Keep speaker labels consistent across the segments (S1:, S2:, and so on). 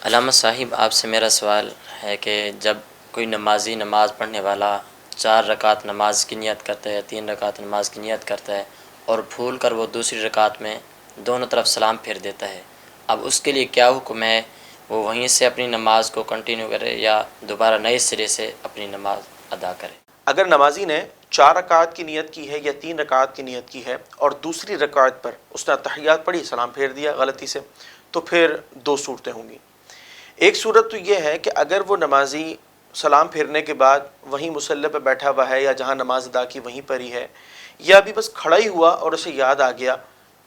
S1: علامہ صاحب، آپ سے میرا سوال ہے کہ جب کوئی نمازی نماز پڑھنے والا 4 رکعت نماز کی نیت کرتا ہے یا 3 رکعت نماز کی نیت کرتا ہے اور بھول کر وہ دوسری رکعت میں دونوں طرف سلام پھیر دیتا ہے، اب اس کے لیے کیا حکم ہے؟ وہ وہیں سے اپنی نماز کو کنٹینیو کرے یا دوبارہ نئے سرے سے اپنی نماز ادا کرے؟
S2: اگر نمازی نے 4 رکعت کی نیت کی ہے یا 3 رکعت کی نیت کی ہے اور دوسری رکعت پر اس نے اتحیات پڑھی، سلام پھیر دیا غلطی سے، تو پھر 2 صورتیں ہوں گی۔ ایک صورت تو یہ ہے کہ اگر وہ نمازی سلام پھیرنے کے بعد وہیں مصلی پہ بیٹھا ہوا ہے یا جہاں نماز ادا کی وہیں پر ہی ہے، یا ابھی بس کھڑا ہی ہوا اور اسے یاد آ گیا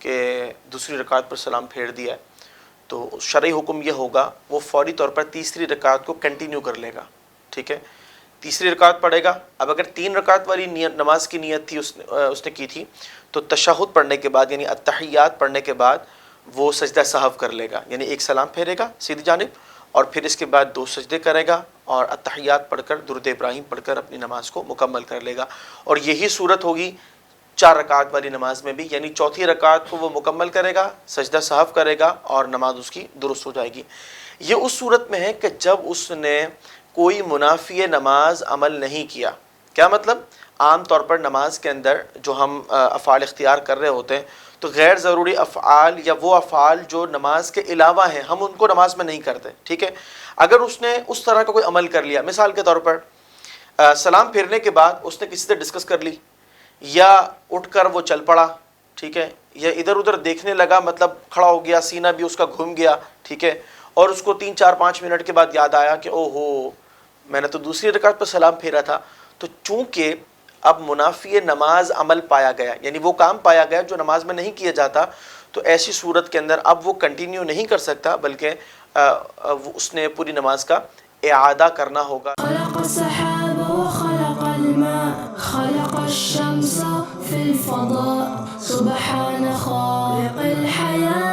S2: کہ دوسری رکعت پر سلام پھیر دیا ہے، تو شرعی حکم یہ ہوگا وہ فوری طور پر تیسری رکعت کو کنٹینیو کر لے گا، ٹھیک ہے؟ تیسری رکعت پڑھے گا۔ اب اگر 3 رکعت والی نماز کی نیت تھی اس نے کی تھی، تو تشہد پڑھنے کے بعد یعنی اتحیات پڑھنے کے بعد وہ سجدہ سہو کر لے گا، یعنی ایک سلام پھیرے گا سیدھی جانب اور پھر اس کے بعد 2 سجدے کرے گا اور اتحیات پڑھ کر درود ابراہیم پڑھ کر اپنی نماز کو مکمل کر لے گا۔ اور یہی صورت ہوگی 4 رکعت والی نماز میں بھی، یعنی چوتھی رکعت کو وہ مکمل کرے گا، سجدہ سہو کرے گا اور نماز اس کی درست ہو جائے گی۔ یہ اس صورت میں ہے کہ جب اس نے کوئی منافی نماز عمل نہیں کیا۔ کیا مطلب؟ عام طور پر نماز کے اندر جو ہم افعال اختیار کر رہے ہوتے ہیں تو غیر ضروری افعال یا وہ افعال جو نماز کے علاوہ ہیں ہم ان کو نماز میں نہیں کرتے، ٹھیک ہے؟ اگر اس نے اس طرح کا کوئی عمل کر لیا، مثال کے طور پر سلام پھیرنے کے بعد اس نے کسی سے ڈسکس کر لی یا اٹھ کر وہ چل پڑا، ٹھیک ہے، یا ادھر ادھر دیکھنے لگا، مطلب کھڑا ہو گیا، سینہ بھی اس کا گھوم گیا، ٹھیک ہے، اور اس کو 3 4 5 منٹ کے بعد یاد آیا کہ او ہو میں نے تو دوسری رکعت پر سلام پھیرا تھا، تو چونکہ اب منافی نماز عمل پایا گیا، یعنی وہ کام پایا گیا جو نماز میں نہیں کیا جاتا، تو ایسی صورت کے اندر اب وہ کنٹینیو نہیں کر سکتا بلکہ اس نے پوری نماز کا اعادہ کرنا ہوگا۔ خلق السحاب وخلق الماء خلق الشمس في الفضاء سبحان خالق الحياة